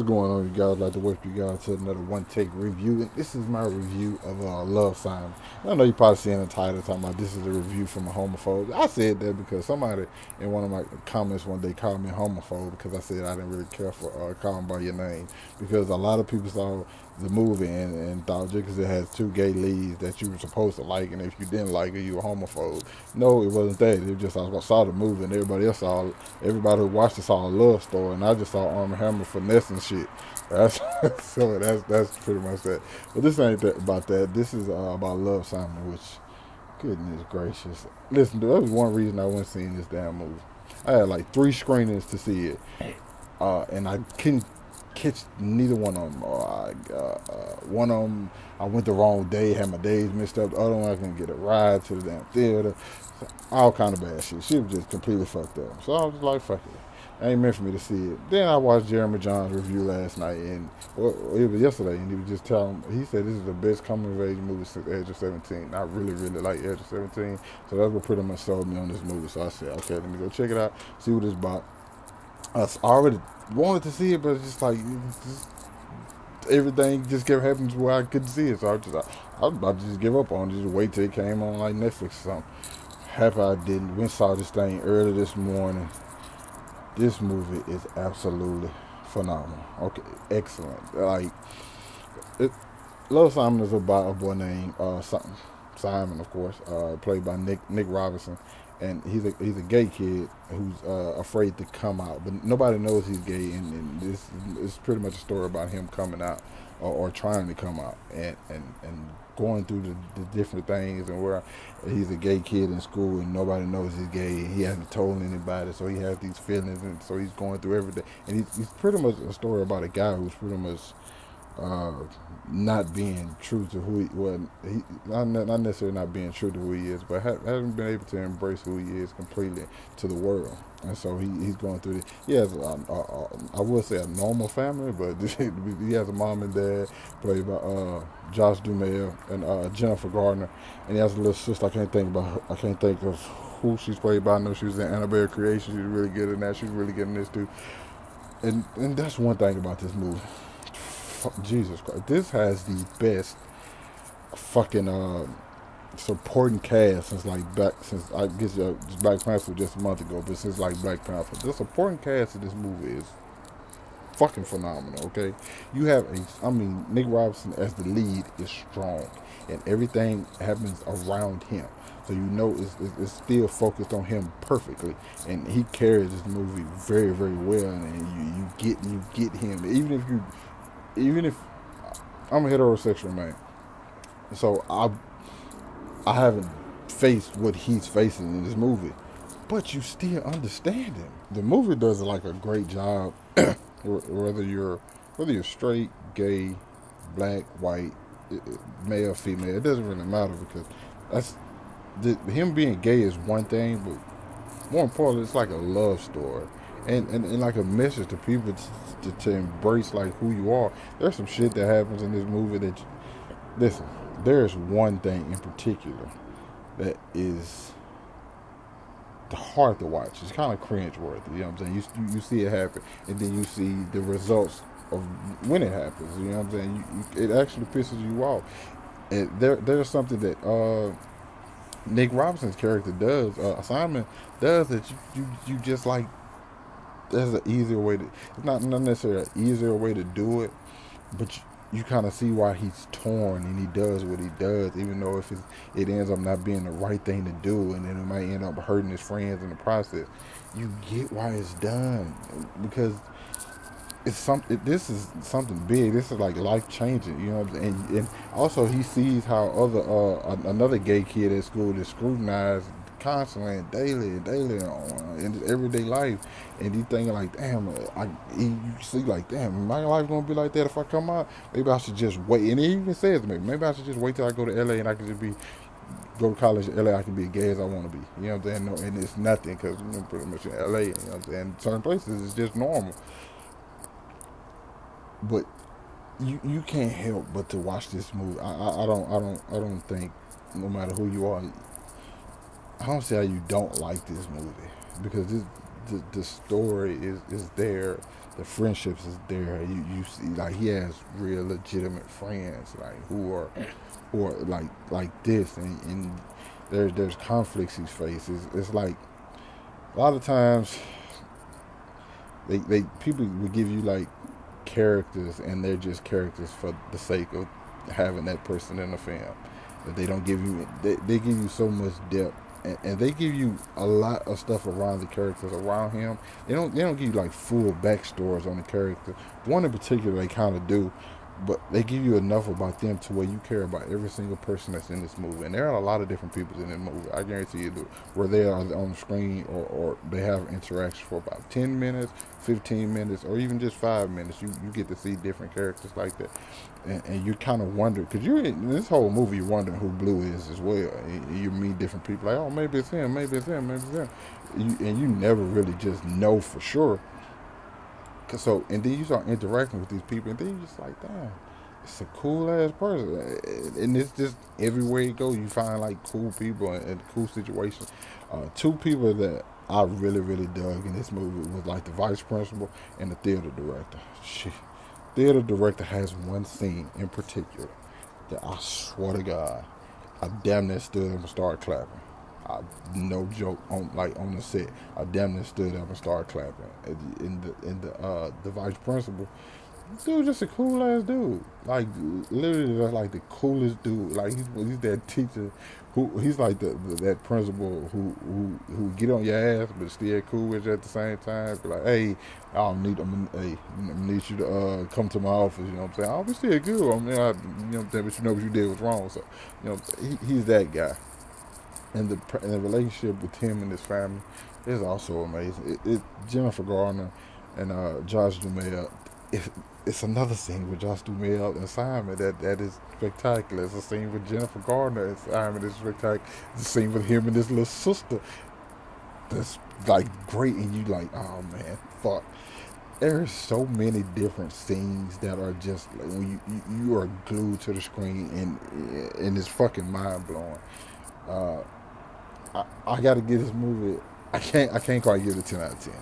going on, you guys? I'd like to welcome you guys to another One Take review. And this is my review of Love Simon. I know you probably seen the title talking about this is a review from a homophobe. I said that because somebody in one of my comments one day called me a homophobe because I said I didn't really care for calling by your name. Because a lot of people saw the movie and thought just because it has two gay leads that you were supposed to like, and if you didn't like it, you were a homophobe. No, it wasn't that. It was just I saw the movie and everybody who watched it saw a love story, and I just saw Arm & Hammer finessing shit. That's pretty much that. But this ain't about that. This is about Love Simon, which, goodness gracious. Listen, that was one reason I went seeing this damn movie. I had like 3 screenings to see it, and I couldn't catch neither one of them. One of them, I went the wrong day, had my days mixed up. The other one, I couldn't get a ride to the damn theater. So, all kind of bad shit. She was just completely fucked up. So I was just like, fuck it. Ain't meant for me to see it. Then I watched Jeremy John's review last night, and it was yesterday, and he was just telling. He said this is the best coming of age movie since Edge of 17. I really, really like Edge of 17, so that's what pretty much sold me on this movie. So I said, okay, let me go check it out, see what it's about. I already wanted to see it, but it's just like everything just kept happening to where I couldn't see it. So I was about to just give up on it, just wait till it came on like Netflix or something. Half I didn't. Went and saw this thing early this morning. This movie is absolutely phenomenal. Okay, excellent. Love Simon is about a boy named Simon, of course, played by Nick Robinson, and he's a gay kid who's afraid to come out, but nobody knows he's gay, and this is pretty much a story about him coming out or trying to come out and going through the different things, and where he's a gay kid in school and nobody knows he's gay. He hasn't told anybody, so he has these feelings, and so he's going through everything. And he's pretty much a story about a guy who's pretty much not being true to who not necessarily not being true to who he is, but hasn't been able to embrace who he is completely to the world. And so he's going through this. He has, I would say, a normal family, but he has a mom and dad played by Josh Duhamel and Jennifer Gardner, and he has a little sister. I can't think of who she's played by. I know she was in Annabelle Creation. She's really good in that. She's really good in this too. And that's one thing about this movie. Jesus Christ, this has the best fucking supporting cast since I guess Black Panther was just a month ago, but since like Black Panther, the supporting cast of this movie is fucking phenomenal. Okay, you have Nick Robinson as the lead is strong, and everything happens around him. So you know it's still focused on him perfectly, and he carries this movie very, very well, and you get him even if I'm a heterosexual man, so I haven't faced what he's facing in this movie, but you still understand him. The movie does like a great job, whether you're straight, gay, black, white, male, female. It doesn't really matter, because him being gay is one thing, but more importantly, it's like a love story. And like a message to people to embrace like who you are. There's some shit that happens in this movie listen, there's one thing in particular that is hard to watch. It's kind of cringe worthy, you know what I'm saying? You see it happen, and then you see the results of when it happens, you know what I'm saying? It actually pisses you off. And there's something that Nick Robinson's character does, Simon does, that you just like. There's an easier way to. It's not necessarily an easier way to do it, but you kind of see why he's torn and he does what he does, even though if it ends up not being the right thing to do, and then it might end up hurting his friends in the process. You get why it's done, because this is something big. This is like life changing, you know what I'm saying? And also he sees how another gay kid at school is scrutinized constantly and daily in his everyday life, and he thinking like, damn, you see like, damn, my life gonna be like that if I come out. Maybe I should just wait. And he even says, maybe I should just wait till I go to LA and I can just go to college in LA. I can be as gay as I want to be. You know what I'm saying? No, and it's nothing, because pretty much in LA. You know what I'm saying? Certain places it's just normal. But you can't help but to watch this movie. I don't think, no matter who you are, I don't see how you don't like this movie, because the story is there. The friendships is there. You see, like, he has real legitimate friends, like, who are like this, and there's conflicts he's faced. It's like a lot of times they people will give you like characters, and they're just characters for the sake of having that person in the film. That they don't give you, they give you so much depth, and they give you a lot of stuff around the characters around him. They don't give you like full backstories on the character. One in particular they kind of do, but they give you enough about them to where you care about every single person that's in this movie. And there are a lot of different people in this movie. I guarantee you, where they are on the screen, or they have interaction for about 10 minutes, 15 minutes, or even just 5 minutes. You get to see different characters like that. And you kind of wonder, because you're in this whole movie, you're wondering who Blue is as well. And you meet different people, like, oh, maybe it's him, maybe it's him, maybe it's him. And you never really just know for sure. So, and then you start interacting with these people, and then you're just like, damn, it's a cool ass person. And it's just everywhere you go, you find like cool people and cool situations. Two people that I really, really dug in this movie was like the vice principal and the theater director. Theater director has one scene in particular that I swear to God, I damn near stood up and started clapping. No joke, on the set, I damn near stood up and started clapping. The vice principal, dude, just a cool ass dude. Like, literally, just like the coolest dude. Like, he's that teacher he's like that principal who get on your ass but still cool with you at the same time. Be like, hey, I'm gonna need you to come to my office. You know what I'm saying? I'll be still good. I mean, you know what I'm saying, but you know what you did was wrong. So, you know, he's that guy. And the relationship with him and his family is also amazing. Jennifer Garner and Josh Duhamel. It's another scene with Josh Duhamel and Simon that is spectacular. It's a scene with Jennifer Garner and Simon that's spectacular. It's a scene with him and his little sister that's like great, and you like, oh man, fuck. There's so many different scenes that are just like, when you are glued to the screen, and it's fucking mind blowing. I got to give this movie. I can't quite give it a 10 out of 10.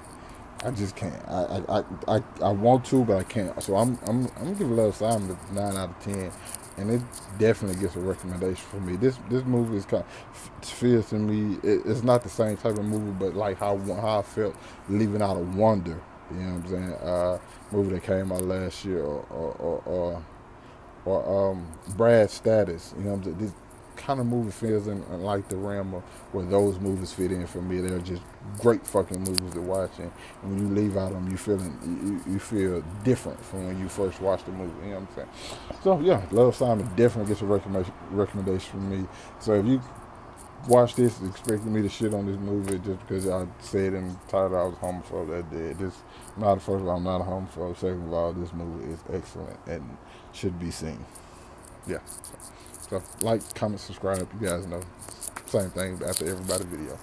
I just can't. I want to, but I can't. So I'm gonna give Love Simon a 9 out of 10, and it definitely gets a recommendation for me. This movie is kind of feels to me. It's not the same type of movie, but like how I felt leaving out of Wonder. You know what I'm saying? Movie that came out last year, or Brad Status. You know what I'm saying? This kind of movie feels in like the realm of where those movies fit in for me. They're just great fucking movies to watch, and when you leave out them, you feel different from when you first watched the movie. You know what I'm saying? So yeah, Love Simon definitely gets a recommendation from me. So if you watch this expecting me to shit on this movie just because I said in the title I was homophobe, that did. This, not first of all, I'm not a homophobe. Second of all, this movie is excellent and should be seen. Yeah. So like, comment, subscribe. You guys know. Same thing after everybody's video.